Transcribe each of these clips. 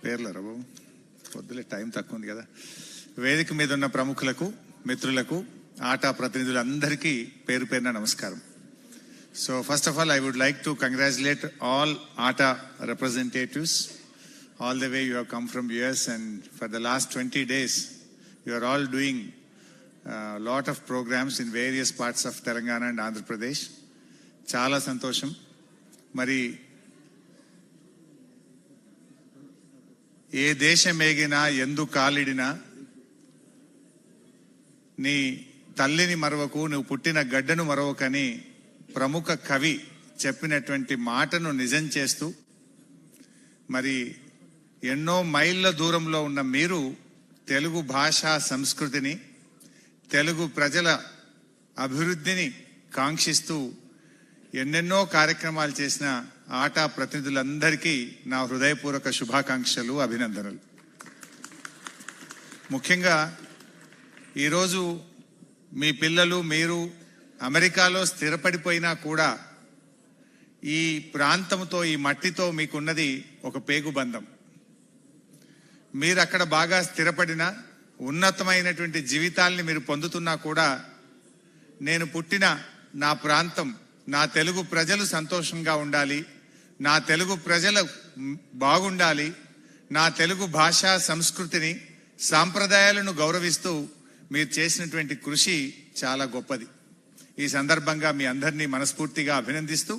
పేర్లరా బాబు, పొద్దులే time తక్కువ ఉంది కదా. వేదిక మీద ఉన్న ప్రముఖులకు, మిత్రులకు, ఆటా ప్రతినిధులందరికీ పేరు పేరున నమస్కారం. So first of all, I would like to congratulate all ATA representatives. All the way you have come from US, and for the last 20 days, you are all doing a lot of programs in various parts of Telangana and Andhra Pradesh. Chala santosham. Mari ఏ దేశం ఏగినా ఎందు కాలిడినా నీ తల్లిని మరవకు, నువ్వు పుట్టిన గడ్డను మరవకని ప్రముఖ కవి చెప్పినటువంటి మాటను నిజం చేస్తూ, మరి ఎన్నో మైళ్ళ దూరంలో ఉన్న మీరు తెలుగు భాషా సంస్కృతిని, తెలుగు ప్రజల అభివృద్ధిని కాంక్షిస్తూ ఎన్నెన్నో కార్యక్రమాలు చేసిన ఆటా ప్రతినిధులందరికీ నా హృదయపూర్వక శుభాకాంక్షలు, అభినందనలు. ముఖ్యంగా ఈరోజు మీ పిల్లలు, మీరు అమెరికాలో స్థిరపడిపోయినా కూడా ఈ ప్రాంతంతో, ఈ మట్టితో మీకున్నది ఒక పేగుబంధం. మీరు అక్కడ బాగా స్థిరపడిన ఉన్నతమైనటువంటి జీవితాల్ని మీరు పొందుతున్నా కూడా, నేను పుట్టిన నా ప్రాంతం, నా తెలుగు ప్రజలు సంతోషంగా ఉండాలి, నా తెలుగు ప్రజలు బాగుండాలి, నా తెలుగు భాషా సంస్కృతిని, సాంప్రదాయాలను గౌరవిస్తూ మీరు చేసినటువంటి కృషి చాలా గొప్పది. ఈ సందర్భంగా మీ అందరినీ మనస్ఫూర్తిగా అభినందిస్తూ,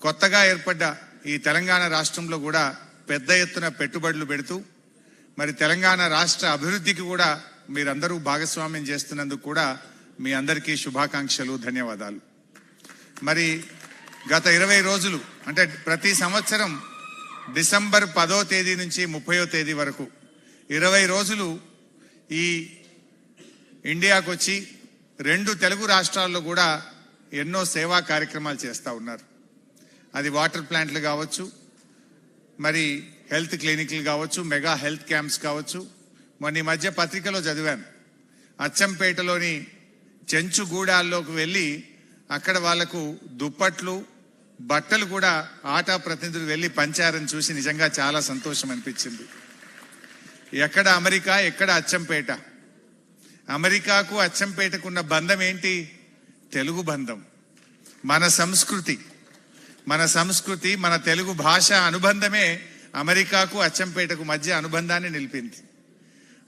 కొత్తగా ఏర్పడ్డ ఈ తెలంగాణ రాష్ట్రంలో కూడా పెద్ద ఎత్తున పెట్టుబడులు పెడుతూ, మరి తెలంగాణ రాష్ట్ర అభివృద్ధికి కూడా మీరందరూ భాగస్వామ్యం చేస్తున్నందుకు కూడా మీ అందరికీ శుభాకాంక్షలు, ధన్యవాదాలు. మరి గత 20 రోజులు, అంటే ప్రతి సంవత్సరం డిసెంబర్ 10వ తేదీ నుంచి 30వ తేదీ వరకు 20 రోజులు ఈ ఇండియాకు వచ్చి 2 తెలుగు రాష్ట్రాల్లో కూడా ఎన్నో సేవా కార్యక్రమాలు చేస్తూ ఉన్నారు. అది వాటర్ ప్లాంట్లు కావచ్చు, మరి హెల్త్ క్లినిక్లు కావచ్చు, మెగా హెల్త్ క్యాంప్స్ కావచ్చు. మొన్న ఈ మధ్య పత్రికలో చదివాను, అచ్చంపేటలోని చెంచుగూడాల్లోకి వెళ్ళి అక్కడ వాళ్లకు దుప్పట్లు, బట్టలు కూడా ఆటా ప్రతినిధులు వెళ్ళి పంచారని చూసి నిజంగా చాలా సంతోషం అనిపించింది. ఎక్కడ అమెరికా, ఎక్కడ అచ్చంపేట? అమెరికాకు అచ్చంపేటకున్న బంధం ఏంటి? తెలుగు బంధం. మన సంస్కృతి, మన తెలుగు భాష అనుబంధమే అమెరికాకు అచ్చంపేటకు మధ్య అనుబంధాన్ని నిలిపింది.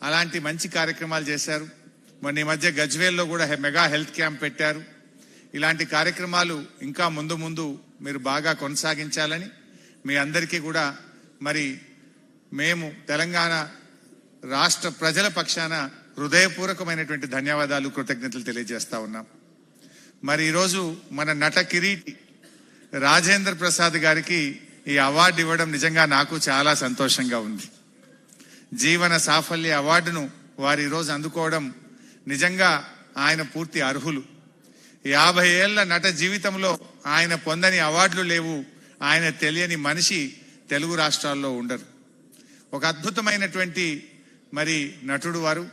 అలాంటి మంచి కార్యక్రమాలు చేశారు. మొన్న ఈ మధ్య గజ్వేల్లో కూడా మెగా హెల్త్ క్యాంప్ పెట్టారు. ఇలాంటి కార్యక్రమాలు ఇంకా ముందు ముందు మీరు బాగా కొనసాగించాలని మీ అందరికీ కూడా మరి మేము తెలంగాణ రాష్ట్ర ప్రజల పక్షాన హృదయపూర్వకమైనటువంటి ధన్యవాదాలు, కృతజ్ఞతలు తెలియజేస్తా ఉన్నాం. మరి ఈరోజు మన నట కిరీటి రాజేంద్ర ప్రసాద్ గారికి ఈ అవార్డు ఇవ్వడం నిజంగా నాకు చాలా సంతోషంగా ఉంది. జీవన సాఫల్య అవార్డును వారు ఈరోజు అందుకోవడం నిజంగా ఆయన పూర్తి అర్హులు. 50 ఏళ్ల నట జీవితంలో ఆయన పొందని అవార్డులు లేవు. ఆయన తెలియని మనిషి తెలుగు రాష్ట్రాల్లో ఉండరు. ఒక అద్భుతమైనటువంటి మరి నటుడు వారు.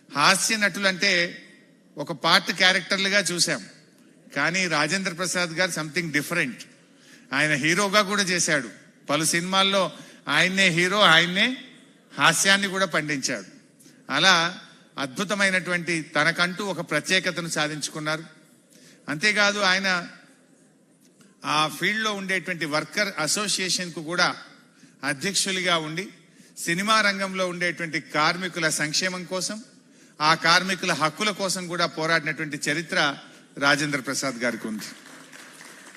హాస్య నటులంటే ఒక పార్ట్ క్యారెక్టర్లుగా చూసాం, కానీ రాజేంద్ర ప్రసాద్ గారు సంథింగ్ డిఫరెంట్. ఆయన హీరోగా కూడా చేశాడు. పలు సినిమాల్లో ఆయన్నే హీరో, ఆయన్నే హాస్యాన్ని కూడా పండించాడు. అలా అద్భుతమైనటువంటి తనకంటూ ఒక ప్రత్యేకతను సాధించుకున్నారు. అంతేకాదు, ఆయన ఆ ఫీల్డ్లో ఉండేటువంటి వర్కర్ అసోసియేషన్కు కూడా అధ్యక్షులుగా ఉండి సినిమా రంగంలో ఉండేటువంటి కార్మికుల సంక్షేమం కోసం, ఆ కార్మికుల హక్కుల కోసం కూడా పోరాడినటువంటి చరిత్ర రాజేంద్ర ప్రసాద్ గారికి ఉంది.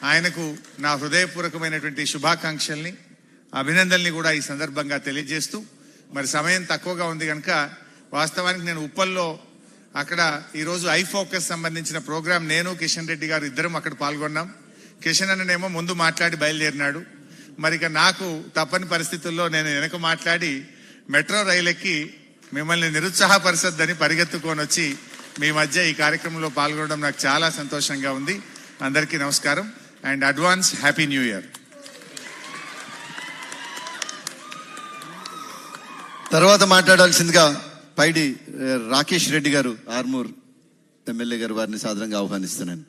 ఆయనకు నా హృదయపూర్వకమైనటువంటి శుభాకాంక్షల్ని, అభినందనల్ని కూడా ఈ సందర్భంగా తెలియజేస్తూ, మరి సమయం తక్కువగా ఉంది కనుక వాస్తవానికి నేను ఉప్పల్లో అక్కడ ఈరోజు ఐ ఫోకస్ సంబంధించిన ప్రోగ్రాం నేను కిషన్ రెడ్డి గారు ఇద్దరం అక్కడ పాల్గొన్నాం. కిషన్ అన్ననేమో ముందు మాట్లాడి బయలుదేరినాడు. మరి ఇక నాకు తప్పని పరిస్థితుల్లో నేను వెనక మాట్లాడి మెట్రో రైలు ఎక్కి మిమ్మల్ని నిరుత్సాహపరచొద్దని పరిగెత్తుకొని వచ్చి మీ మధ్య ఈ కార్యక్రమంలో పాల్గొనడం నాకు చాలా సంతోషంగా ఉంది. అందరికీ నమస్కారం and advance happy new year. తర్వాత మాట్లాడాల్సిందిగా పైడి రాకేష్ రెడ్డి గారు, ఆర్మూర్ ఎమ్మెల్యే గారు, వారిని సాదరంగా ఆహ్వానిస్తున్నాను.